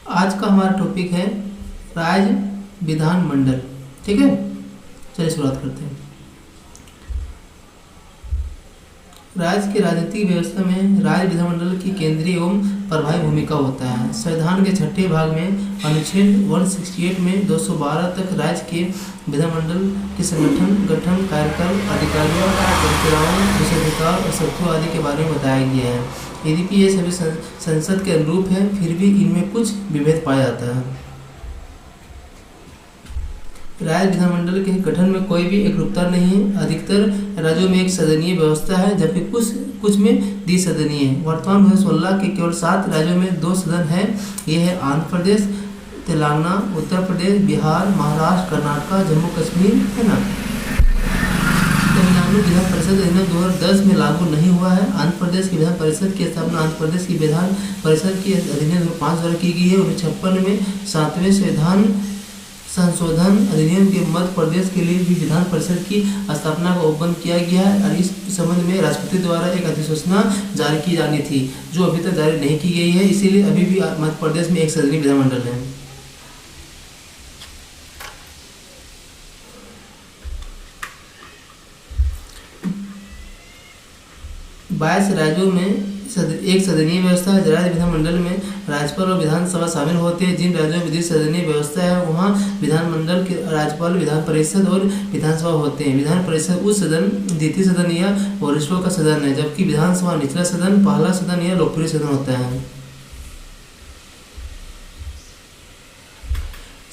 आज का हमारा टॉपिक है राज्य विधानमंडल। ठीक है, चलिए शुरुआत करते हैं। राज्य की राजनीतिक व्यवस्था में राज्य विधानमंडल की केंद्रीय एवं प्रभावी भूमिका होता है। संविधान के छठे भाग में अनुच्छेद 168 में 212 तक राज्य के विधानमंडल के संगठन, गठन, कार्यकाल, अधिकारियों, प्रक्रियाओं, विशेषाधिकार और शर्तों आदि के बारे में बताया गया है। यद्यपि ये सभी संसद के अनुरूप है, फिर भी इनमें कुछ विभेद पाया जाता है। राज्य विधानमंडल के गठन में कोई भी एकरूपता नहीं है। अधिकतर राज्यों में एक सदनीय व्यवस्था है, जबकि कुछ में द्विसदनीय है। वर्तमान 2016 के केवल 7 राज्यों में 2 सदन है। ये है आंध्र प्रदेश, तेलंगाना, उत्तर प्रदेश, बिहार, महाराष्ट्र, कर्नाटक, जम्मू कश्मीर, है ना। तमिलनाडु विधान परिषद अधिनियम 2010 में लागू नहीं हुआ है। आंध्र प्रदेश की विधान परिषद की स्थापना आंध्र प्रदेश की विधान परिषद की अधिनियम 2005 द्वारा की गई है। 1956 में 7वें संविधान संशोधन अधिनियम के मध्य प्रदेश के लिए भी विधान परिषद की स्थापना का उपबंध किया गया है और इस संबंध में राष्ट्रपति द्वारा एक अधिसूचना जारी की जानी थी, जो अभी तक जारी नहीं की गई है। इसीलिए अभी भी मध्य प्रदेश में एक सदनीय विधानमंडल है। 22 राज्यों में एक सदनीय व्यवस्था है। राज्य विधानमंडल में राज्यपाल और विधानसभा शामिल होते हैं। जिन राज्यों में द्विसदनीय व्यवस्था है वहाँ विधानमंडल के राज्यपाल, विधान परिषद और विधानसभा होते हैं। विधान परिषद उच्च सदन, द्वितीय सदन या वरिष्ठों का सदन है, जबकि विधानसभा निचला सदन, पहला सदन या लोकप्रिय सदन होता है।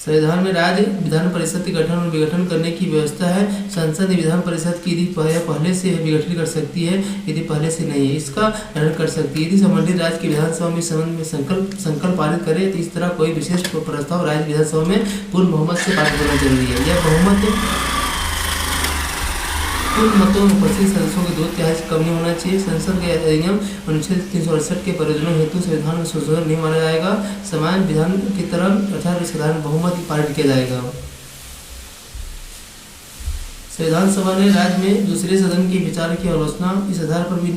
संविधान में राज्य विधान परिषद के गठन और विघटन करने की व्यवस्था है। संसद ने विधान परिषद की यदि पहले से विघटित कर सकती है, यदि पहले से नहीं है इसका गठन कर सकती है। यदि संबंधित राज्य की विधानसभा में संबंध में संकल्प पारित करे तो इस तरह कोई विशेष प्रस्ताव राज्य विधानसभा में पूर्ण बहुमत से पारित होना जरूरी है। यह बहुमत कुल मतों में उपस्थित सदस्यों के 2/3 से कम नहीं होना चाहिए। संसद के अधिनियम अनुच्छेद 368 के प्रयोजनों हेतु संविधान में संशोधन नहीं माना जाएगा। समान विधान की तरह अर्थात साधारण बहुमत पारित किया जाएगा। संविधान सभा ने राज्य में दूसरे सदन के विचार की आलोचना इस आधार पर भी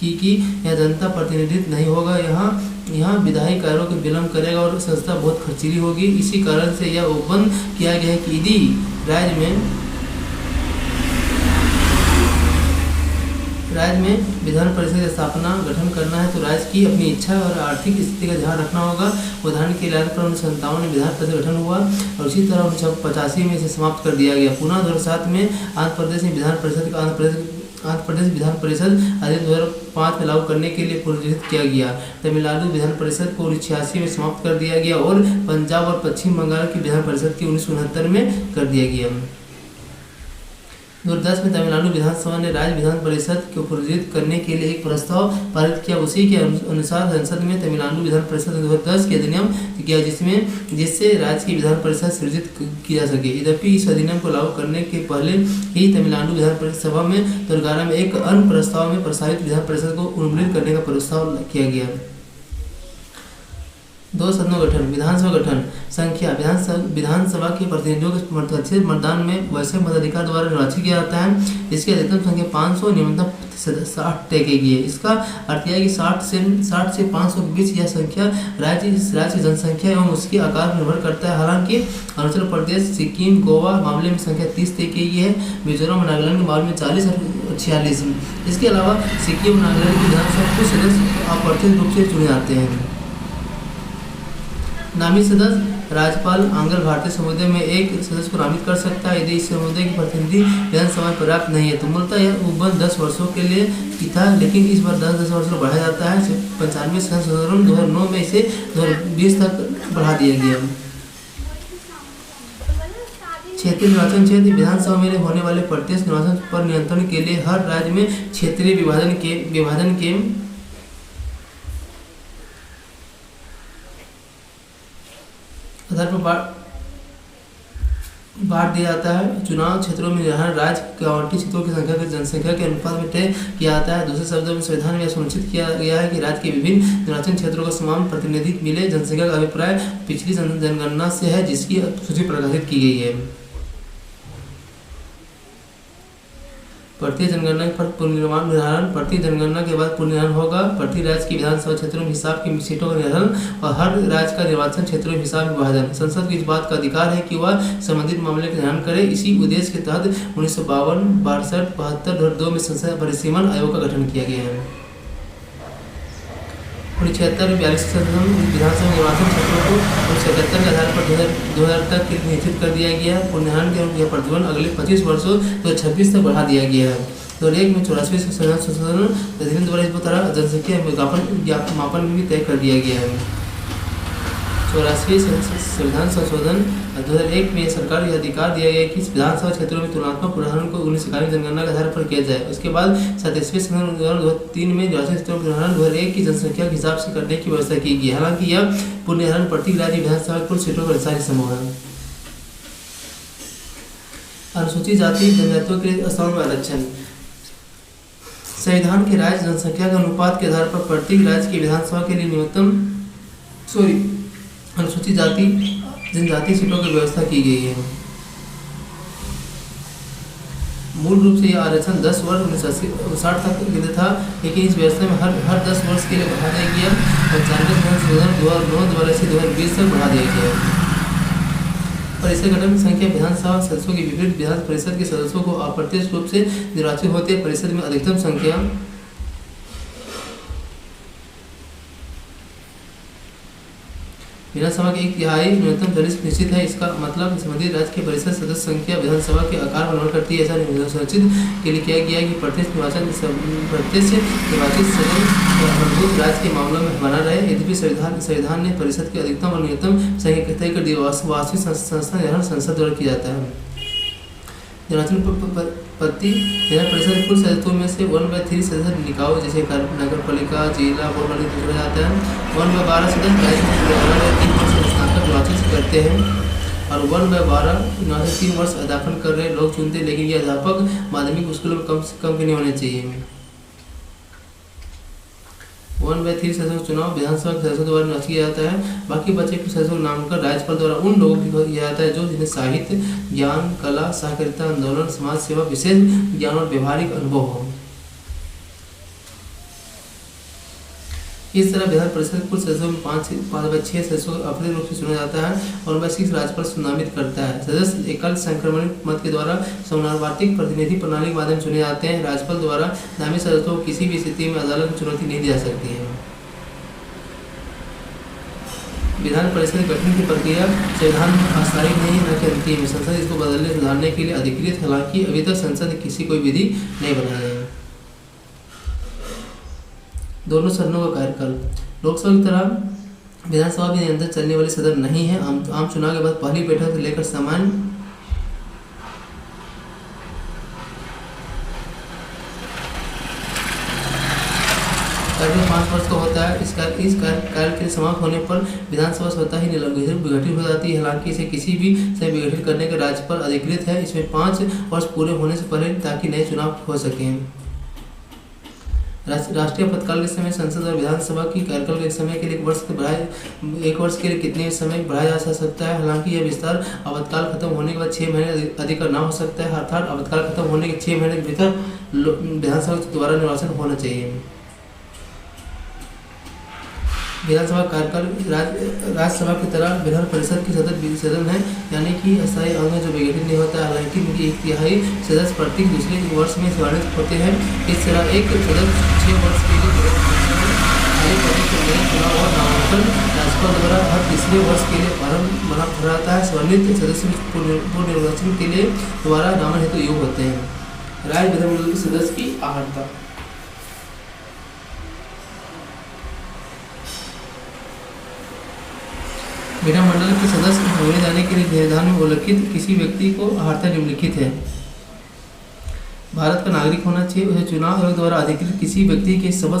की यह जनता प्रतिनिधित्व नहीं होगा, यहाँ विधायी कार्यों को विलंब करेगा और संस्था बहुत खर्चीली होगी। इसी कारण से यह उपबंध किया गया है कि यदि राज्य में विधान परिषद की स्थापना गठन करना है तो राज्य की अपनी इच्छा और आर्थिक स्थिति का ध्यान रखना होगा। उदाहरण के लिए पर 1957 में विधान परिषद गठन हुआ और इसी तरह 1985 में इसे समाप्त कर दिया गया। पुनः 2007 में आंध्र प्रदेश में विधान परिषद का आंध्र प्रदेश विधान परिषद अधिनियम 2005 में लागू करने के लिए पुनर्जीवित किया गया। तमिलनाडु विधान परिषद को 1986 में समाप्त कर दिया गया और पंजाब और पश्चिम बंगाल की विधान परिषद की 1969 में कर दिया गया। 2010 में तमिलनाडु विधानसभा ने राज्य विधान परिषद को पुनर्जीवित करने के लिए एक प्रस्ताव पारित किया। उसी के अनुसार संसद में तमिलनाडु विधान परिषद 2010 के अधिनियम किया जिससे राज्य की विधान परिषद सृजित की जा सके। यद्यपि इस अधिनियम को लागू करने के पहले ही तमिलनाडु विधान परिषद सभा में 2011 में एक अन्य प्रस्ताव में प्रस्तावित विधान परिषद को उन्मूलित करने का प्रस्ताव किया गया। 2 सदनों गठन। विधानसभा गठन संख्या विधानसभा के प्रतिनिधियों के प्रत्यक्ष मतदान में वैसे मताधिकार द्वारा निर्वाचित किया जाता है। इसकी अधिकतम संख्या 500, न्यूनतम 60 तय की गई है। इसका अर्थ यह है कि 60 से 500 के बीच यह संख्या राज्य की जनसंख्या एवं उसके आकार पर निर्भर करता है। हालांकि अरुणाचल प्रदेश, सिक्किम, गोवा मामले में संख्या 30 तय की गई है। मिजोरम और नागालैंड के मामले में 40 और 46। इसके अलावा सिक्किम और नागालैंड की विधानसभा कुछ सदस्य अप्रत्यक्ष रूप से चुने जाते हैं। नामित सदस्य राज्यपाल आंग्ल भारतीय समुदाय में एक सदस्य को नामित कर सकता है। यदि इस समुदाय के प्रतिनिधि विधानसभा में पर्याप्त नहीं है तो मूलतः यह उपबंध 10 वर्षों के लिए था, लेकिन इस बार 10 वर्षों बढ़ाया जाता है। 95 संशोधन 2009 में इसे 2020 तक बढ़ा दिया गया। क्षेत्रीय निर्वाचन क्षेत्र विधानसभा में होने वाले प्रत्यक्ष निर्वाचन पर नियंत्रण के लिए हर राज्य में क्षेत्रीय विभाजन के आधार पर बांट दिया जाता है। चुनाव क्षेत्रों में हर राज्य के आवंटित क्षेत्रों की संख्या की जनसंख्या के अनुपात में तय किया जाता है। दूसरे शब्दों में संविधान में सुनिश्चित किया गया है कि राज्य के विभिन्न निर्वाचन क्षेत्रों का समान प्रतिनिधित्व मिले। जनसंख्या का अभिप्राय पिछली जनगणना से है, जिसकी सूची प्रकाशित की गई है। प्रति जनगणना पर पुनर्निर्माण निर्धारण। प्रति जनगणना के बाद पुनर्निर्धारण होगा। प्रति राज्य की विधानसभा क्षेत्रों में हिसाब की सीटों का निर्धारण और हर राज्य का निर्वाचन क्षेत्रों में हिसाब विभाजन। संसद को इस बात का अधिकार है कि वह संबंधित मामले का निर्धारण करे। इसी उद्देश्य के तहत 1952, 62, 72, 2002 में संसद परिसीमन आयोग का गठन किया गया है। 1976 में 42 विधानसभा निर्वाचन क्षेत्रों को 1977 के आधार पर 2000 तक निश्चित कर दिया गया। पुनर्निर्धारण के प्रतिबंध अगले 25 वर्षों 2026 तक बढ़ा दिया गया है। 2001 में 84 संशोधन अधिनियम द्वारा इस तरह जनसंख्या मापन भी तय कर दिया गया है। 84 संविधान संशोधन 2001 में सरकार को अधिकार दिया गया कि विधानसभा क्षेत्रों में तुलनात्मक पुनर्निर्धारण को 1991 जनगणना के आधार पर किया जाए। उसके बाद 37वें संशोधन 2003 में निर्वाचन क्षेत्रों में पुनर्निर्धारण 2001 की जनसंख्या के हिसाब से करने की व्यवस्था की गई। हालांकि यह पुनर्निर्धारण प्रत्येक राज्य विधानसभा कुल सीटों का अनुसार संभव है। अनुसूचित जाति जनजातियों के स्थान में आरक्षण। संविधान के राज्य जनसंख्या के अनुपात के आधार पर प्रत्येक राज्य की विधानसभा के लिए न्यूनतम अनुसूचित जाति जनजाति सीटों की व्यवस्था की गई है। मूल रूप से यह आरक्षण 10 वर्ष 1960 तक के लिए था, लेकिन इस व्यवस्था में हर 10 वर्ष के लिए बढ़ा दिया गया। 95 संशोधन 2009 द्वारा से 2020 तक बढ़ा दिया गया। परिषद गठन संख्या विधानसभा सदस्यों के विभिन्न विधान परिषद के सदस्यों को अप्रत्यक्ष रूप से निर्वाचित होते। परिषद में अधिकतम संख्या विधानसभा की 1/3 न्यूनतम 40 निश्चित है। इसका मतलब संबंधित राज्य के परिषद सदस्य संख्या विधानसभा के आकार पर निर्भर करती है। ऐसा सुनिश्चित के लिए किया गया है कि प्रत्यक्ष निर्वाचित सदन मूलभूत राज्य के मामलों में बना रहे। यद्यपि संविधान ने परिषद की अधिकतम और न्यूनतम संख्या तय कर दी। वास्तविक संस्था निर्धारण संसद द्वारा किया जाता है। निर्वाचन पद्धति विधान परिषद के कुल सदस्यों में से 1/3 सदस्य निकायों जैसे नगर पालिका, जिला बोर्ड वाले चुना जाता है। 1/12 सदस्य राज्य निर्वाचित करते हैं और 1/12 3 वर्ष अध्यापन कर रहे लोग चुनते हैं, लेकिन ये अध्यापक माध्यमिक स्कूलों में कम से कम के नहीं होने चाहिए। 1/3 सदस्यों का चुनाव विधानसभा के सदस्यों द्वारा निर्वाचित किया जाता है। बाकी बचे कुछ सदस्यों का नामांकन राज्यपाल द्वारा उन लोगों को किया जाता है जो जिन्हें साहित्य, ज्ञान, कला, सहकारिता आंदोलन, समाज सेवा, विशेष ज्ञान और व्यवहारिक अनुभव हो। इस तरह विधान परिषद कुल सदस्यों में 5/6 सदस्यों को अपने रूप से चुना जाता है और 1/6 राज्यपाल नामित करता है। सदस्य एकल संक्रमणित मत के द्वारा समानुपातिक प्रतिनिधि प्रणाली के माध्यम चुने जाते हैं। राज्यपाल द्वारा नामित सदस्यों को किसी भी स्थिति में अदालत में चुनौती नहीं दी जा सकती है। विधान परिषद गठन की प्रक्रिया संविधान में अस्थायी नहीं न कि अंतिम है। संसद इसको बदलने सुधारने के लिए अधिकृत, हालांकि अभी तक संसद ने किसी कोई विधि नहीं बनाया है। दोनों सदनों का कार्यकाल। लोकसभा की तरह विधानसभा भी निरंतर चलने वाली सदन नहीं है। आम चुनाव के बाद पहली बैठक से लेकर सामान्य कार्यकाल 5 वर्ष का होता है। इस कार्यकाल के समाप्त होने पर विधानसभा स्वतः ही विघटित हो जाती है। हालांकि इसे किसी भी समय विघटित करने का राज्यपाल अधिकृत है। इसमें 5 वर्ष पूरे होने से पहले ताकि नए चुनाव हो सकें। राष्ट्रीय आपातकाल के समय संसद और विधानसभा की कार्यकाल के समय के लिए 1 वर्ष के लिए कितने समय बढ़ाया जा सकता है। हालांकि यह विस्तार आपातकाल खत्म होने के बाद 6 महीने अधिक ना हो सकता है। अर्थात आपातकाल खत्म होने के 6 महीने के भीतर विधानसभा द्वारा निर्वाचन होना चाहिए। विधानसभा कार्यकाल राज्यसभा की तरह विधान परिषद की सदन है, यानी कि अस्थायी अंग जो विघटित नहीं होता है। हालांकि इनकी 1/3 सदस्य प्रत्येक दूसरे वर्ष में सेवानिवृत्त होते हैं। इस तरह एक सदस्य 6 वर्ष के लिए चुनाव और नामांकन राज्यपाल द्वारा हर तीसरे वर्ष के लिए बना रहता है। सेवानिवृत्त सदस्य पुनर्निर्वाचन के लिए दोबारा नामन हेतु योग्य होते हैं। राज्य विधानमंडल के सदस्य की अहर्ता। विधानमंडल के सदस्य होने जाने के लिए संविधान में उल्लिखित किसी व्यक्ति को अहर्ता निम्नलिखित है। भारत का नागरिक होना चाहिए। उसे चुनाव आयोग द्वारा अधिकृत किसी व्यक्ति के समझ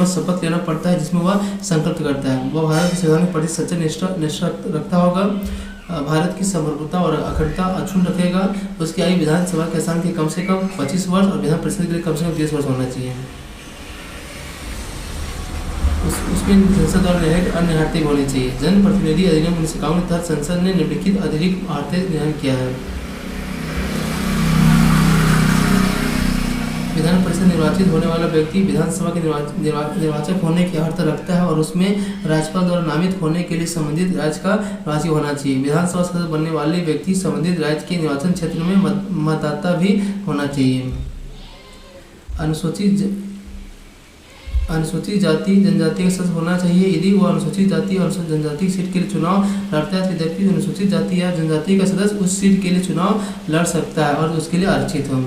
शपथ लेना पड़ता है जिसमें वह संकल्प करता है। वह भारत के संविधान के प्रति सच्चा निष्ठा रखता होगा। भारत की समग्रता और अखंडता अक्षुण्ण रखेगा। उसकी आयु विधानसभा के स्थान के कम से कम 25 वर्ष और विधान परिषद के लिए कम से कम 30 वर्ष होना चाहिए। उसमें संसद और अन्य अहर्ता होनी चाहिए। जन प्रतिनिधि अधिनियम 1951 के तहत संसद ने निम्नलिखित अतिरिक्त अहर्ता निर्धारण किया है। से निर्वाचित होने वाला व्यक्ति विधानसभा के निर्वाचक होने की अर्हता रखता है और उसमें राज्यपाल द्वारा नामित होने के लिए संबंधित राज्य का निवासी होना चाहिए। विधानसभा सदस्य बनने वाले व्यक्ति संबंधित राज्य के निर्वाचन क्षेत्र में मतदाता भी होना चाहिए। अनुसूचित जाति जनजाति का सदस्य होना चाहिए यदि वह अनुसूचित जाति और जनजाति सीट के लिए चुनाव लड़ता है। यद्यपि अनुसूचित जाति या जनजाति का सदस्य उस सीट के लिए चुनाव लड़ सकता है और उसके लिए आरक्षित हो।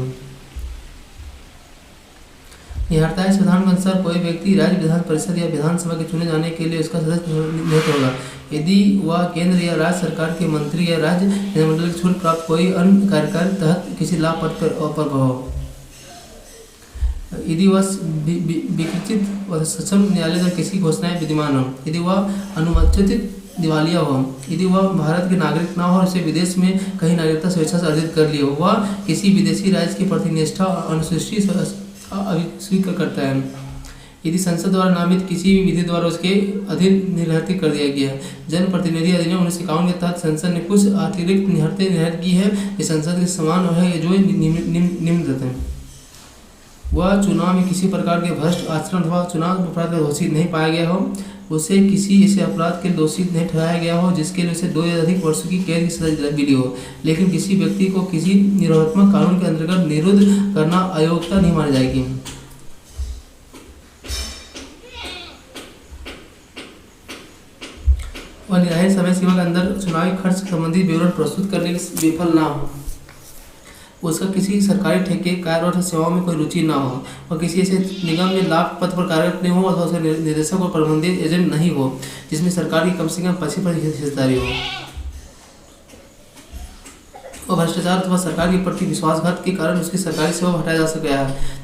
निहत्ता है संविधान के अनुसार कोई व्यक्ति राज्य विधान परिषद या विधानसभा के चुने जाने के लिए उसका सदस्य नियुक्त होगा यदि वह केंद्र या राज्य सरकार के मंत्री या राज्य विधानमंडल की छूट प्राप्त कोई अन्य कार्यकाल तहत किसी लाभ पद पर हो। यदि वह विकृत व सक्षम न्यायालय द्वारा किसी घोषणाएं विद्यमान हो, यदि वह अनुमोदित दिवालिया हो, यदि वह भारत के नागरिक न हो और उसे विदेश में कहीं नागरिकता स्वेच्छा से अर्जित कर ली हो, वह किसी विदेशी राज्य की प्रतिनिष्ठा अनुसूची स्वीकार करता है यदि संसद द्वारा नामित किसी भी विधि द्वारा उसके अधीन निरहरित कर दिया गया है। जनप्रतिनिधि अधिनियम 1951 के तहत संसद ने कुछ अतिरिक्त निरहरित की है जो संसद के समान है जो निम्नलिखित हैं। वह चुनाव में किसी प्रकार के भ्रष्ट आचरण अथवा चुनाव अपराध का दोषी नहीं पाया गया हो, उसे किसी ऐसे अपराध के दोषी नहीं ठहराया गया हो जिसके लिए उसे 2 या अधिक वर्षों की कैद की सजा मिली हो, लेकिन किसी व्यक्ति को किसी निरोधात्मक कानून के अंतर्गत निरुद्ध करना अयोग्यता नहीं मानी जाएगी। वह निर्धारित समय सीमा के अंदर चुनावी खर्च संबंधी विवरण प्रस्तुत करने के विफल ना हो, उसका किसी सरकारी ठेके कार्य सेवाओं में कोई रुचि ना हो और किसी ऐसे निगम में लाभ पद पर कार्यरत नहीं हो अथवा उसका निर्देशक और प्रबंधित एजेंट नहीं हो जिसमें सरकार की कम से कम 25% हिस्सेदारी हो। और भ्रष्टाचार अथवा सरकार के प्रति विश्वासघात के कारण उसकी सरकारी सेवा हटाया जा सका है।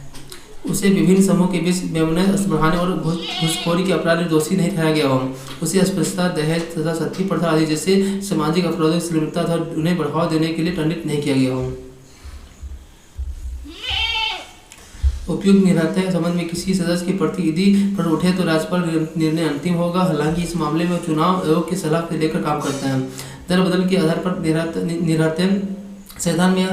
उसे विभिन्न समूह के बीच मेमने बढ़ाने और घूसखोरी के अपराध में दोषी नहीं ठहराया गया हो। उसे अस्पृश्यता, दहेज तथा सती प्रथा आदि जैसे सामाजिक अपराधों की लिप्तता अथवा उन्हें बढ़ावा देने के लिए दंडित नहीं किया गया हो। उपयुक्त निर्णय के संबंध में किसी सदस्य की प्रतिनिधि पर उठे तो राज्यपाल निर्णय अंतिम होगा। हालांकि इस मामले में चुनाव आयोग की सलाह से लेकर काम करता है। दल बदल के आधार पर निर्णय संविधान में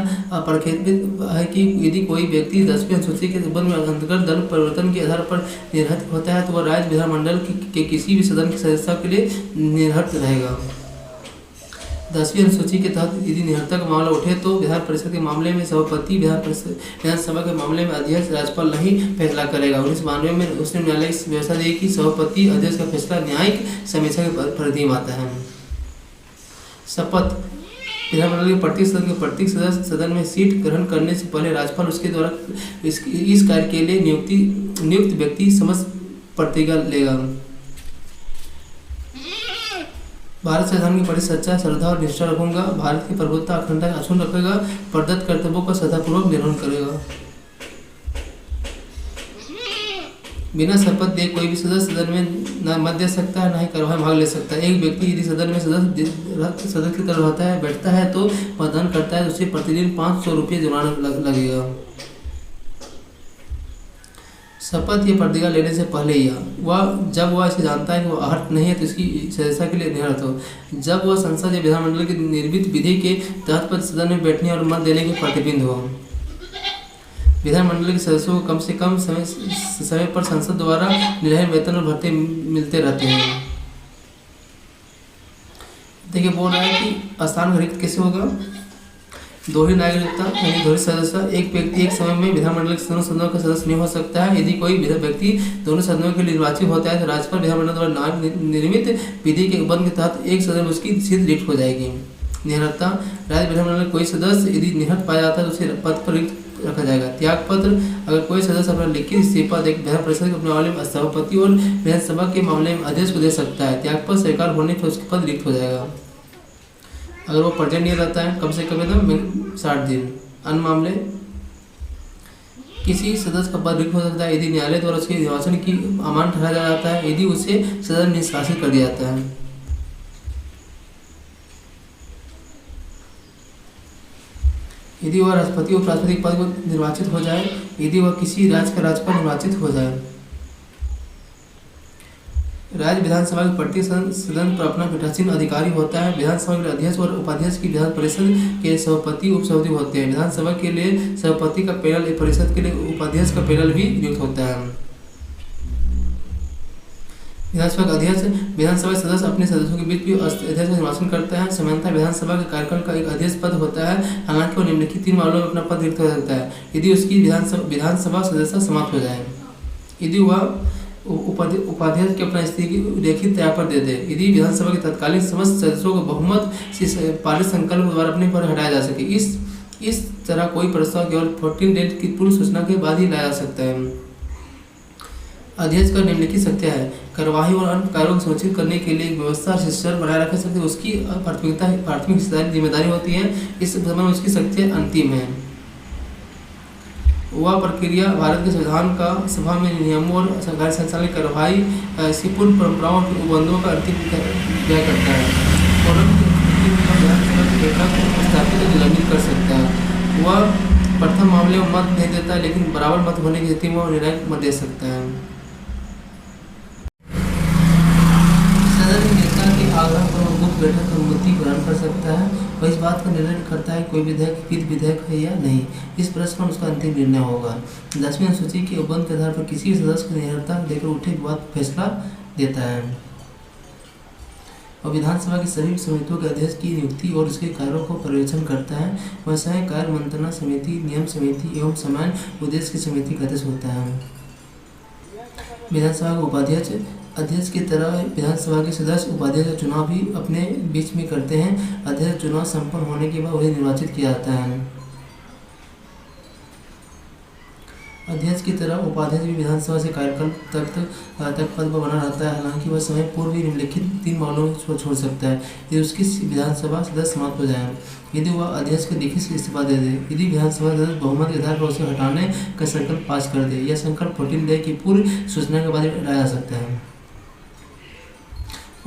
प्रख्यापित है कि यदि कोई व्यक्ति 10वीं अनुसूची के संबंध में अंतर्गत दल परिवर्तन के आधार पर निर्धारित होता है तो वह राज्य विधानमंडल के किसी भी सदन की सदस्यता के लिए निर्धारित रहेगा। 10वीं अनुसूची के तहत यदि निहत्ता का मामला उठे तो विधान परिषद के मामले में सभापति, विधानसभा के मामले में अध्यक्ष, राज्यपाल नहीं फैसला करेगा। 1992 में उसने न्यायालय की व्यवस्था दी कि सभापति अध्यक्ष का फैसला न्यायिक समीक्षा के परिधि में आता है। शपथ विधानमंडल के प्रत्येक सदस्य सदन में सीट ग्रहण करने से पहले राज्यपाल उसके द्वारा इस कार्य के लिए नियुक्त व्यक्ति समस्त प्रतिज्ञा लेगा। भारत संविधान की प्रति सच्चा, श्रद्धा और निष्ठा रखूंगा। भारत की प्रभुत्ता, अखंडता अक्षुण्ण रखेगा। प्रदत्त कर्तव्यों का श्रद्धापूर्वक निर्वहन करेगा। बिना शपथ दिए कोई भी सदस्य सदन में न मत दे सकता है, न ही कार्यवाही भाग ले सकता है। एक व्यक्ति यदि सदन में सदस्य की तरह रहता है, बैठता है तो मतदान करता है, उसे प्रतिदिन 500 रुपये जुर्माना लगेगा। शपथ या प्रतिज्ञा लेने से पहले जब वह इसे जानता है कि वह अर्हत नहीं है तो इसकी सदस्यता के लिए निहत्थ हो। जब वह संसद या विधानमंडल की निर्मित विधि के तहत सदन में बैठने और मत देने के प्रतिबिंब हो। विधानमंडल के सदस्यों को कम से कम समय पर संसद द्वारा निर्धारित वेतन और भत्ते मिलते रहते हैं। देखिए बोल रहा है कि स्थान रिक्त कैसे होगा। दोहरी नागरिकता यानी दोहरी सदस्य। एक व्यक्ति एक समय में विधानमंडल के दोनों सदनों का सदस्य नहीं हो सकता है। यदि कोई व्यक्ति दोनों सदनों के लिए निर्वाचित होता है तो राज्यपाल विधानमंडल द्वारा निर्मित विधि के बंद के तहत एक सदन में उसकी सीट रिक्त हो जाएगी। निहत्ता राज्य विधानमंडल में कोई सदस्य यदि निहत्त पाया जाता है तो उसे पद पर रिक्त रखा जाएगा। त्याग पत्र अगर कोई सदस्य अपना लिखित इस्तीफा विधान परिषद के मामले में सभापति और विधानसभा के मामले में अध्यक्ष को दे सकता है। त्याग पत्र स्वीकार होने पर उसका पद रिक्त हो जाएगा अगर वो प्रेजेंट नहीं रहता है कम से कम 60 दिन। अन्य मामले किसी सदस्य का पद रिक्त हो सकता है यदि न्यायालय द्वारा उसके निर्वाचन की अमान्य ठहराया जाता है, यदि उसे सदन निष्कासित कर दिया जाता है। यदि वह राष्ट्रपति और उपराष्ट्रपति पद को निर्वाचित हो जाए, यदि वह किसी राज्य का राज्यपाल निर्वाचित हो जाए। राज्य विधानसभा के प्रत्येक सदन पर अपना पीठासीन अधिकारी होता है। विधानसभा के अध्यक्ष और उपाध्यक्ष की विधान परिषद के सभापति उपसभापति होते हैं। विधानसभा के लिए सभापति का पैनल, परिषद के लिए उपाध्यक्ष का पैनल भी नियुक्त होता है। विधानसभा का अध्यक्ष विधानसभा सदस्य अपने सदस्यों के बीच भी अध्यक्ष का निर्वाचन करता है। सामान्यतः विधानसभा के कार्यकाल का एक अध्यक्ष पद होता है, हालांकि वो निम्नलिखित 3 मामलों में अपना पद रिक्त हो सकता है यदि उसकी विधानसभा सदस्यता समाप्त हो जाए, यदि वह उपाध्यक्ष के अपना इस्तीफा लिखित तौर पर दे दे, यदि विधानसभा के तत्कालीन समस्त सदस्यों को बहुमत से पारित संकल्प द्वारा अपने पर हटाया जा सके। इस तरह कोई प्रस्ताव केवल 14 डेज की पूर्व सूचना के बाद ही लाया जा सकता है। अध्यक्ष का निम्नलिखित शक्तियाँ है। कार्यवाही और अन्य कार्यों को सुनिश्चित करने के लिए एक व्यवस्था शिष्टाचार बनाए रख सकते हैं, उसकी प्राथमिक जिम्मेदारी होती है। इस समय में उसकी शक्तियाँ अंतिम है। वह प्रक्रिया भारत के संविधान का सभा में नियमों और सरकारी संचालन कार्यवाही ऐसी पूर्व परंपराओं और उपबंधों का अंतिम व्यय करता है और स्थापित और निलंबित कर सकता है। वह प्रथम मामले में मत नहीं देता, लेकिन बराबर मत होने की स्थिति में वह निर्णायक मत दे सकता है। सदन नेता के आग्रह पर गुप्त बैठक की अनुमति प्रदान कर सकता है। वह इस बात का निर्णय करता है कोई विधेयक हित विधेयक है या नहीं। इस प्रश्न पर उसका अंतिम निर्णय होगा। 10वीं अनुसूची के उपबंध के आधार पर किसी भी सदस्य को निर्भरता देकर उठे विवाद फैसला देता है और विधानसभा की सभी समितियों के अध्यक्ष की नियुक्ति और उसके कार्यों को पर्यवेक्षण करता है। वह सहायक कार्य मंत्रणा समिति, नियम समिति एवं समान उद्देश्य की समिति का अध्यक्ष होता है। विधानसभा का उपाध्यक्ष अध्यक्ष की तरह विधानसभा के सदस्य उपाध्यक्ष का चुनाव भी अपने बीच में करते हैं। अध्यक्ष चुनाव संपन्न होने के बाद उन्हें निर्वाचित किया जाता है। अध्यक्ष की तरह उपाध्यक्ष भी विधानसभा से कार्यकाल तक पद पर बना रहता है, हालांकि वह समय पूर्व ही निम्नलिखित 3 मामलों को छोड़ सकता है यदि उसकी विधानसभा सदस्य समाप्त हो जाए, यदि वह अध्यक्ष को लिखित इस्तीफा दे दे, यदि विधानसभा सदस्य बहुमत के आधार पर उसे हटाने का संकल्प पास कर दे, या संकल्प 14 डे की पूर्व सूचना के बाद हटाया जा सकता है।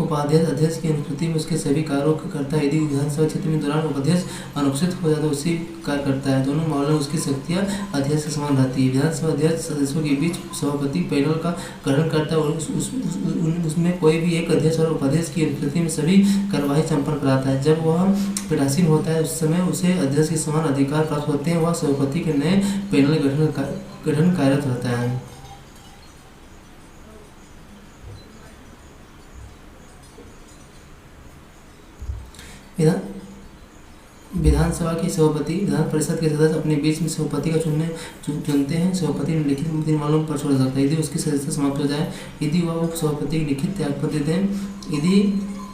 उपाध्यक्ष अध्यक्ष की अनुपस्थिति में उसके सभी कार्यों को करता है। यदि विधानसभा क्षेत्र में दौरान उपाध्यक्ष अनुपस्थित हो जाता है तो उसी कार्य करता है। दोनों मामलों में उसकी शक्तियाँ अध्यक्ष के समान रहती है। विधानसभा अध्यक्ष सदस्यों के बीच सभापति पैनल का गठन करता है और उसमें कोई भी एक अध्यक्ष और उपाध्यक्ष की अनुपस्थिति में सभी कार्यवाही संपन्न कराता है। जब वह पीठासीन होता है उस समय उसे अध्यक्ष के समान अधिकार प्राप्त होते हैं। वह सभापति के नए पैनल गठन कार्यरत होता है। विधानसभा के सभापति विधान परिषद के सदस्य अपने बीच में सभापति का चुनते हैं। सभापति ने लिखित 3 मामलों पर छोड़ सकता है यदि उसकी सदस्यता समाप्त हो जाए, यदि वह उप सभापति को लिखित त्यागपत्र दे दें,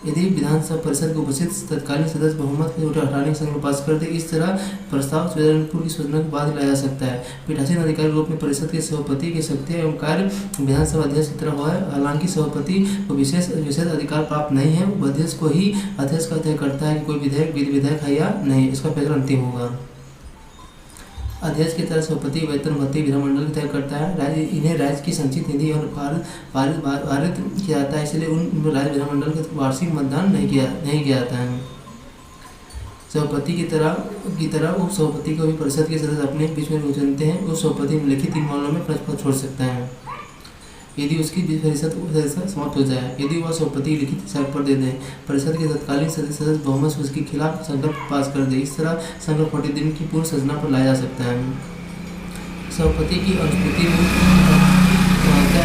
यदि विधानसभा परिषद के उपस्थित तत्कालीन सदस्य बहुमत से उठे हटाने का संकल्प पास कर दे। इस तरह प्रस्ताव पूर्व की सूचना के बाद लाया जा सकता है। पीठासीन अधिकारी रूप में परिषद के सभापति की शक्तियाँ एवं कार्य विधानसभा अध्यक्ष की तरह है। हालांकि सभापति को विशेष अधिकार प्राप्त नहीं है। वो अध्यक्ष को ही अध्यक्ष का तय करता है कि कोई विधेयक है या नहीं, इसका फैसला अंतिम होगा। अध्यक्ष की तरह सभापति वेतन भत्ते विधानमंडल तय करता है। इन्हें राज्य की संचित निधि और पारित किया जाता है, इसलिए उन राज्य विधानमंडल के वार्षिक मतदान नहीं किया जाता है। सभापति की तरह उप सभापति को भी परिषद के सदस्य अपने बीच में चुनते हैं। उप सभापति निम्नलिखित 3 मामलों में पद छोड़ सकता है यदि उसकी परिषद समाप्त हो जाए, यदि वह सभापति लिखित त्यागपत्र दे दें, परिषद के तत्कालीन सदस्य बहुमत से उसके खिलाफ संकल्प पास कर दे। इस तरह संकल्प 40 दिन की पूर्व सूचना पर लाया जा सकता है। सभापति की अनुपस्थिति में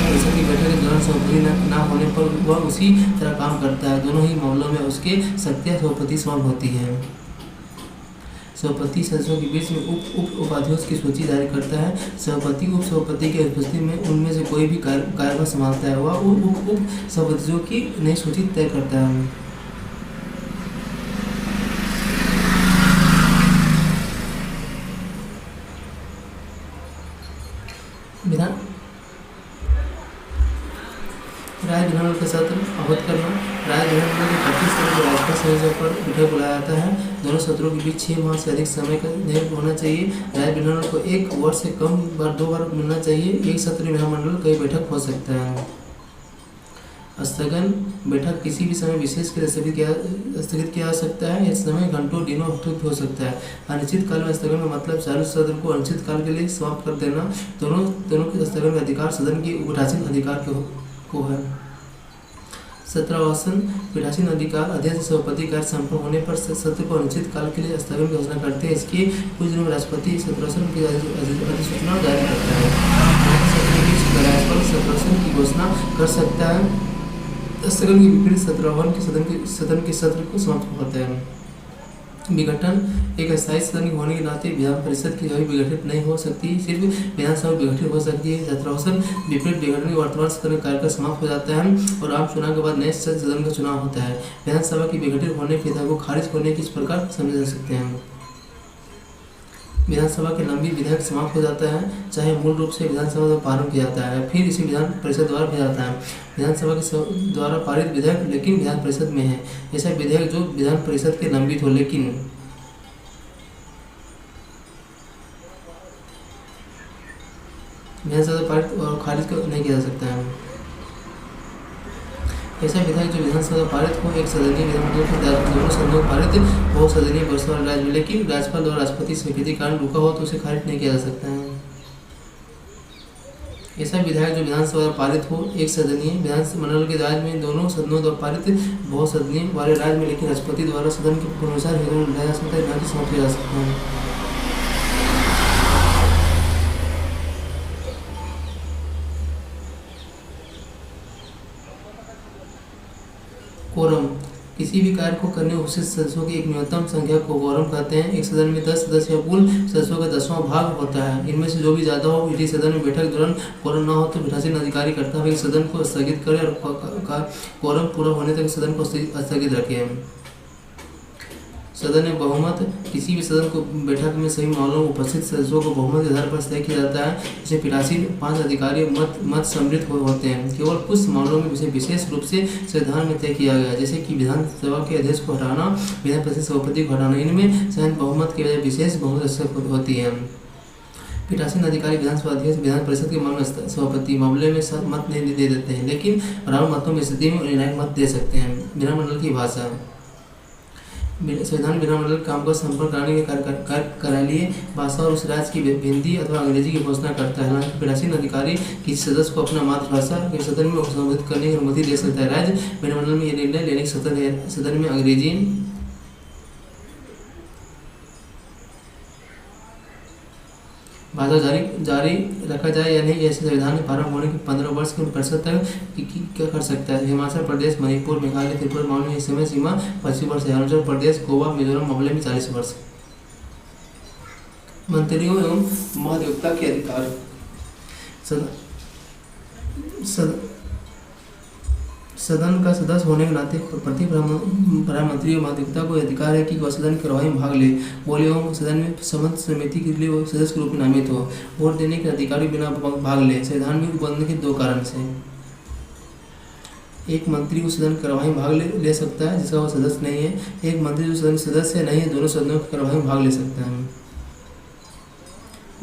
परिषद की बैठक के दौरान सभापति न होने पर वह उसी तरह काम करता है। दोनों ही मामलों में उसके शक्तियाँ सभापति समान होती हैं। सभापति सदस्यों के बीच में उपाध्यक्ष की सूची जारी करता है। सभापति उप सभापति की उपस्थिति में उनमें से कोई भी कार्यभार संभालता है। वह उप सभापतियों की नई सूची तय करता है। राज्य विधानमंडल का सत्र आहूत करना। राज्य विधानमंडल के 25 सत्र को राज्यपाल संयोजक पर बैठक बुलाया जाता है। दोनों सत्रों के बीच 6 माह से अधिक समय का नहीं होना चाहिए। राज्य विधानमंडल को 1 वर्ष से कम 2 बार मिलना चाहिए। एक सत्र में विधानमंडल कई बैठक हो सकता है। स्थगन बैठक किसी भी समय विशेष के लिए स्थगित किया जा सकता है। यह समय घंटों दिनों हो सकता है। अनिश्चित काल में स्थगन का मतलब चालू सत्र को अनिश्चित काल के लिए समाप्त कर देना। दोनों के स्थगन का अधिकार सदन के पीठासीन अधिकार को है। सत्रहवासन पीठासीन अधिकार अध्यक्ष सभापति कार्य संपन्न होने पर सत्र को अनिश्चित काल के लिए स्थगन की घोषणा करते हैं। इसके कुछ दिनों में राष्ट्रपति सत्रहवासन की अधिसूचना जारी करता है। राज्यपाल सत्रहवासन की घोषणा कर सकता है। स्थगन के विपरीत सत्रहवान के सदन के सत्र को समाप्त होता है। विघटन एक अस्थायी सदन होने के नाते विधान परिषद की कभी विघटित नहीं हो सकती, सिर्फ विधानसभा विघटित हो सकती है। सत्रहवासन विपरीत विघटन के वर्तमान सदन का कार्यकाल समाप्त हो जाता है और आम चुनाव के बाद नए सदन का चुनाव होता है। विधानसभा की विघटित होने के विधान को खारिज होने की इस प्रकार समझे जा सकते हैं। विधानसभा के लंबी विधेयक समाप्त हो जाता है, चाहे मूल रूप से विधानसभा द्वारा प्रारंभ किया जाता है, फिर इसे विधान परिषद द्वारा भेजा जाता है। विधानसभा के द्वारा पारित विधेयक लेकिन विधान परिषद में है। ऐसा विधेयक जो विधान परिषद के लंबित हो लेकिन विधानसभा पारित और खारिज नहीं किया जा सकता है। ऐसा विधेयक जो विधानसभा पारित हो एक सदनीय विधानमंडल के दोनों सदनों पारित बहु सदनीय व्यवस्था वाले राज्य में, लेकिन राज्यपाल द्वारा राष्ट्रपति स्वीकृति कारण रुका हो तो उसे खारिज नहीं किया जा सकता है। ऐसा विधेयक जो विधानसभा पारित हो एक सदनीय विधानमंडल के राज्य में दोनों सदनों द्वारा पारित बहु सदनीय वाले राज्य में, लेकिन राष्ट्रपति द्वारा सदन के पुनर्विचार हेतु लाया जा सकता है, न कि समाप्त किया जा सकता है। कोरम किसी भी कार्य को करने उपस्थित सदस्यों की एक न्यूनतम संख्या को कोरम कहते हैं। एक सदन में 10 सदस्य या कुल सदस्यों का 10वां भाग होता है। इनमें से जो भी ज्यादा हो, यदि सदन में बैठक के दौरान कोरम न हो तो पीठासीन अधिकारी कर्तव्य सदन को स्थगित करे और कोरम पूरा होने तक सदन को स्थगित रखे। सदन में बहुमत किसी भी सदन को बैठक में सभी मामलों में उपस्थित सदस्यों को बहुमत के आधार पर तय किया जाता है। इसे पीठासीन 5 अधिकारी मत सम्मिलित होते हैं। केवल कुछ मामलों में इसे विशेष रूप से संविधान में तय किया गया, जैसे कि विधानसभा के अध्यक्ष को हटाना, विधान परिषद सभापति को हटाना। इनमें सहन बहुमत के बजाय विशेष बहुमत आवश्यक होती है। पीठासीन अधिकारी विधानसभा अध्यक्ष विधान परिषद के मामले सभापति मामले में मत नहीं दे देते हैं, लेकिन आराम मतों की स्थिति में निर्णायक मत दे सकते हैं। विधानमंडल की भाषा संविधान विधानमंडल काम का संपर्क कराने के कार्यालयीय भाषा और उस राज्य की हिंदी अथवा अंग्रेजी की घोषणा करता है। हालांकि पीठासीन अधिकारी किसी सदस्य को अपना मातृभाषा के सदन में संबोधित करने की अनुमति दे सकता है। राज्य विधानमंडल में यह निर्णय लेने के सदन में अंग्रेजी भाषा जारी रखा जाए या नहीं, ऐसे संविधान के प्रारंभ होने के 15 वर्ष के परिषद तक क्या कर सकता है। हिमाचल प्रदेश, मणिपुर, मेघालय, त्रिपुरा मामले में समय सीमा 25 वर्ष है। अरुणाचल प्रदेश, गोवा, मिजोरम मामले में 40 वर्ष। मंत्रियों एवं महाधिवक्ता के अधिकार सदन का सदस्य होने के नाते प्रति प्रधानमंत्री और महाधिवक्ता को अधिकार है कि वह सदन की कार्यवाही में भाग ले, बोले एवं सदन में संबंध समिति के लिए वो सदस्य के रूप में नामित हो, वोट देने के अधिकारी बिना भाग ले। संविधान में उपबंध के 2 कारण से एक मंत्री उस सदन की कार्यवाही में भाग ले सकता है जिसका वह सदस्य नहीं है। एक मंत्री जो सदन सदस्य नहीं है, दोनों सदनों की कार्यवाही में भाग ले सकता है।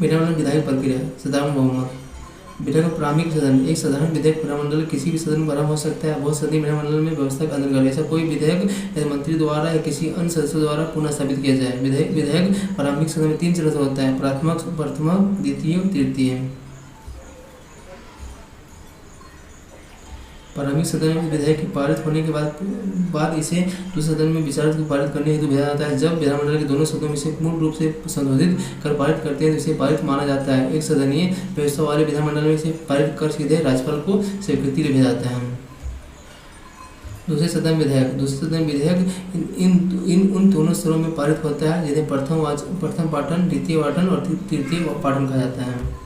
विधानमंडल विधायी प्रक्रिया साधारण बहुमत विधायक प्रारंभिक सदन एक साधारण विधेयक विधानमंडल किसी भी सदन में प्रारंभ हो सकता है। बहुत सदनी विधानमंडल में व्यवस्था के अंतर्गत ऐसा कोई विधेयक यदि मंत्री द्वारा या किसी अन्य सदस्य द्वारा पुनः स्थापित किया जाए। विधेयक प्रारंभिक सदन में 3 चरण से होता है, प्रथम, द्वितीय और तृतीय। प्रारंभिक सदन में विधेयक के पारित होने के बाद इसे दूसरे सदन में विचार को पारित करने हेतु भेजा जाता है। जब विधानमंडल के दोनों सदनों में से मूल रूप से संशोधित कर पारित करते हैं तो इसे पारित माना जाता है। एक सदनीय व्यवस्था वाले विधानमंडल में इसे पारित कर सीधे राज्यपाल को स्वीकृति भेजा जाता है। दूसरे सदन विधेयक इन उन दोनों स्तरों में पारित होता है जिन्हें प्रथम पाठन, द्वितीय पाठन और तृतीय पाठन कहा जाता है।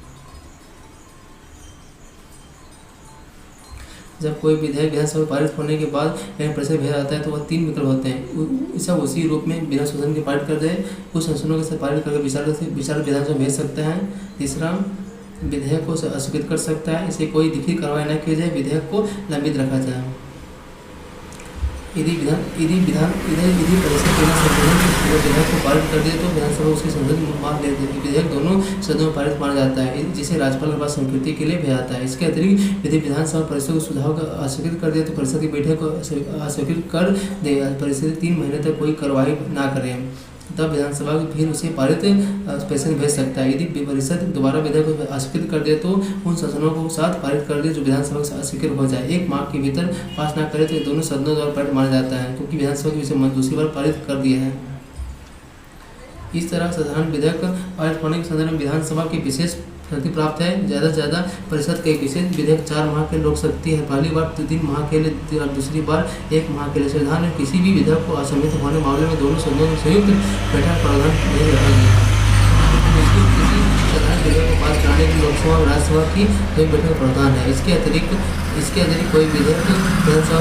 जब कोई विधेयक विधानसभा पारित होने के बाद परिषद भेजा जाता है तो वह 3 विकल्प होते हैं। इसे उसी रूप में बिना संशोधन के पारित कर दे, कुछ संशोधनों के साथ पारित करके विचार विधानसभा भेज सकता है। तीसरा, विधेयक को अस्वीकृत कर सकता है, इसे कोई लिखित कार्रवाई न की जाए, विधेयक को लंबित रखा जाए। यदि परिषद बिना संशोधन विधेयक को पारित कर दे तो विधानसभा उसके संशोधन मान लेते हैं। विधेयक दोनों सदनों में पारित माना जाता है, जिसे राज्यपाल के पास स्वीकृति के लिए भेजा जाता है। इसके अतिरिक्त यदि विधानसभा परिषद को सुझाव का अस्वीकृत कर दे तो परिषद की बैठक को अस्वीकृत कर दे, परिषद 3 महीने तक कोई कार्रवाई ना करें। तब विधानसभा फिर उसे पारित पेशेंट भेज सकता है। यदि परिषद दोबारा विधेयक को अस्वीकृत कर दे तो उन शासनों को साथ पारित कर दे जो विधानसभा से अस्वीकृत हो जाए। 1 माह के भीतर पास न करे तो ये दोनों सदनों द्वारा पारित माना जाता है, क्योंकि विधानसभा की इसे दूसरी बार पारित कर दिया है। इस तरह साधारण विधेयक पारित होने के संदर्भ में विधानसभा की विशेष शक्ति प्राप्त है। ज़्यादा से ज़्यादा परिषद के विशेष विधेयक 4 माह के लिए रोक सकती है, पहली बार 3 माह के लिए और दूसरी बार 1 माह के लिए। संविधान में किसी भी विधेयक को असम्मित होने मामले में दोनों सदनों में संयुक्त बैठक प्रावधान नहीं रखा गया है। किसी साधारण विधेयक को पास कराने के लिए लोकसभा और राज्यसभा की संयुक्त बैठक प्रावधान है। इसके अतिरिक्त कोई विधेयक विधानसभा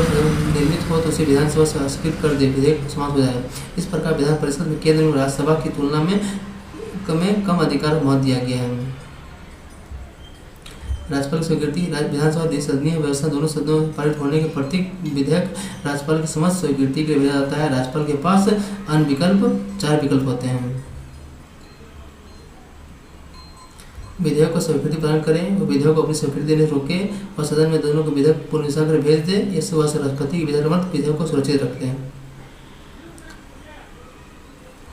निर्मित हो तो उसे विधानसभा से अस्वीकृत कर दे, विधेयक समाप्त हो जाए। इस प्रकार विधान परिषद में केंद्र में राज्यसभा की तुलना में कम अधिकार महत्व दिया गया है। राज्यपाल की स्वीकृति विधानसभा द्विसदनीय व्यवस्था दोनों सदनों में पारित होने के प्रत्येक विधेयक राज्यपाल की समस्त स्वीकृति के लिए भेजा जाता है। राज्यपाल के पास अन्य विकल्प 4 विकल्प होते हैं। विधेयक को स्वीकृति प्रदान करें, वो विधेयक को अपनी स्वीकृति देने से रोके और सदन में दोनों को विधेयक पुनर्विचार कर भेज दे। इससे वह राष्ट्रपति के विधेयक को सुरक्षित रखते हैं।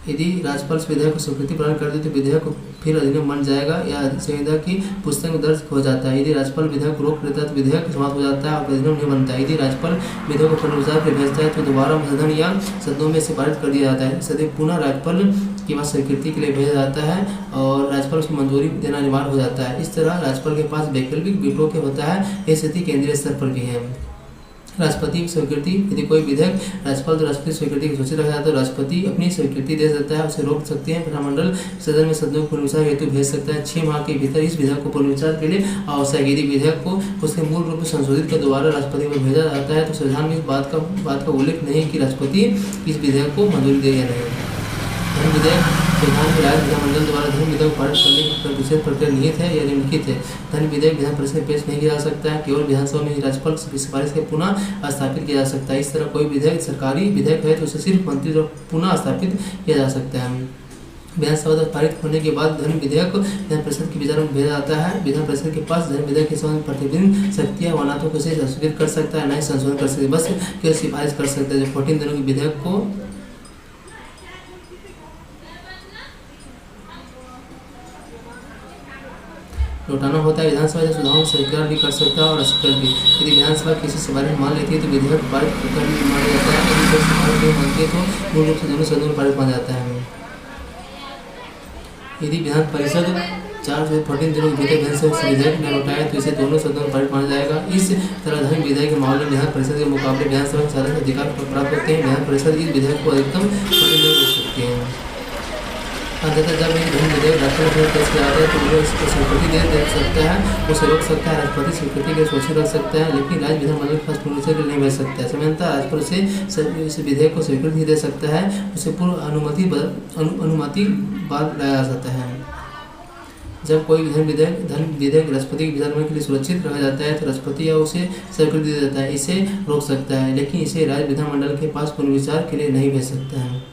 यदि राज्यपाल से विधेयक को स्वीकृति प्रदान कर दे तो विधेयक फिर अधिनियम बन जाएगा या संविधा की पुस्तक में दर्ज हो जाता है। यदि राज्यपाल विधेयक को रोक देता है तो विधेयक समाप्त हो जाता है और अधिनियम नहीं बनता है। यदि राज्यपाल विधेयक को पुनर्विचार कर भेजता है तो दोबारा सदन या सदनों में इसे पारित कर दिया जाता है। सदैव पुनः राज्यपाल के पास स्वीकृति के लिए भेजा जाता है और राज्यपाल उसकी मंजूरी देना अनिवार्य हो जाता है। इस तरह राज्यपाल के पास वैकल्पिक विकल्पों के होता है। ये स्थिति केंद्रीय स्तर पर भी है। राष्ट्रपति की स्वीकृति यदि कोई विधेयक राज्यपाल तो राष्ट्रपति स्वीकृति की सूचित रखा जाता है तो राष्ट्रपति अपनी स्वीकृति दे सकता है, उसे रोक सकते हैं। विधानमंडल सदन में सदनों को पुनर्विचार हेतु भेज सकता है। 6 माह के भीतर इस विधेयक को पुनर्विचार के लिए आवश्यक। यदि विधेयक को उसके मूल रूप में संशोधित कर दोबारा राष्ट्रपति को भेजा जाता है तो संविधान में इस बात का उल्लेख नहीं है कि राष्ट्रपति इस विधेयक को मंजूरी दे या नहीं। धन विधेयक संविधान के राज्य विधानमंडल द्वारा धन विधेयक पारित करने की विशेष प्रक्रिया निहित है या निम्नलिखित है। धन विधेयक विधान परिषद में पेश नहीं किया जा सकता है, केवल विधानसभा में राज्यपाल की सिफारिश से पुनः स्थापित किया जा सकता है। इस तरह कोई विधेयक सरकारी विधेयक है तो उसे सिर्फ मंत्री द्वारा पुनः स्थापित किया जा सकता है। विधानसभा द्वारा पारित होने के बाद धन विधेयक विधान परिषद के विचार में भेजा जाता है। विधान परिषद के पास धन विधेयक के संबंध प्रतिदिन शक्तियाँ व ना तो उसे संशोधित कर सकता है, न ही संशोधन कर सकता है, बस केवल सिफारिश कर सकता है। जो 14 दिनों के विधेयक को लौटाना होता है। विधानसभा या सुधारों में स्वीकार भी कर सकता है और अस्वीकार भी। यदि विधानसभा किसी सिफारिश मान लेती है तो विधेयक पारित कर माना जाता है। यदि कोई सिफारिश नहीं मानती है तो मूल रूप से दोनों सदनों में पारित माना जाता है। यदि विधान परिषद 4 से 14 दिनों के भीतर विधानसभा से विधेयक न लौटाए तो इसे दोनों सदनों में पारित माना जाएगा। इस तरह धन विधेयक के मामले में विधान परिषद के मुकाबले विधानसभा के सारे अधिकार प्राप्त होते हैं। विधान परिषद इस विधेयक को अधिकतम 14 दिन रोक सकती है। अंततः जब एक धन विधेयक राष्ट्रपति में पेश किया जाता है तो वो इसको स्वीकृति दे सकता है, उसे रोक सकता है। राष्ट्रपति स्वीकृति के सुरक्षित रख सकता है, लेकिन राज्य विधानमंडल के पास पुनर्विचार के लिए नहीं भेज सकता है। सामान्यतः राज्यपाल से इस विधेयक को स्वीकृति दे सकता है, उसे पूर्व अनुमति बाद लाया जा सकता है। जब कोई धन विधेयक राष्ट्रपति के विधानमंडल के लिए सुरक्षित रखा जाता है तो राष्ट्रपति या उसे स्वीकृति दे देता है, इसे रोक सकता है, लेकिन इसे राज्य विधानमंडल के पास पुनर्विचार के लिए नहीं भेज सकता है।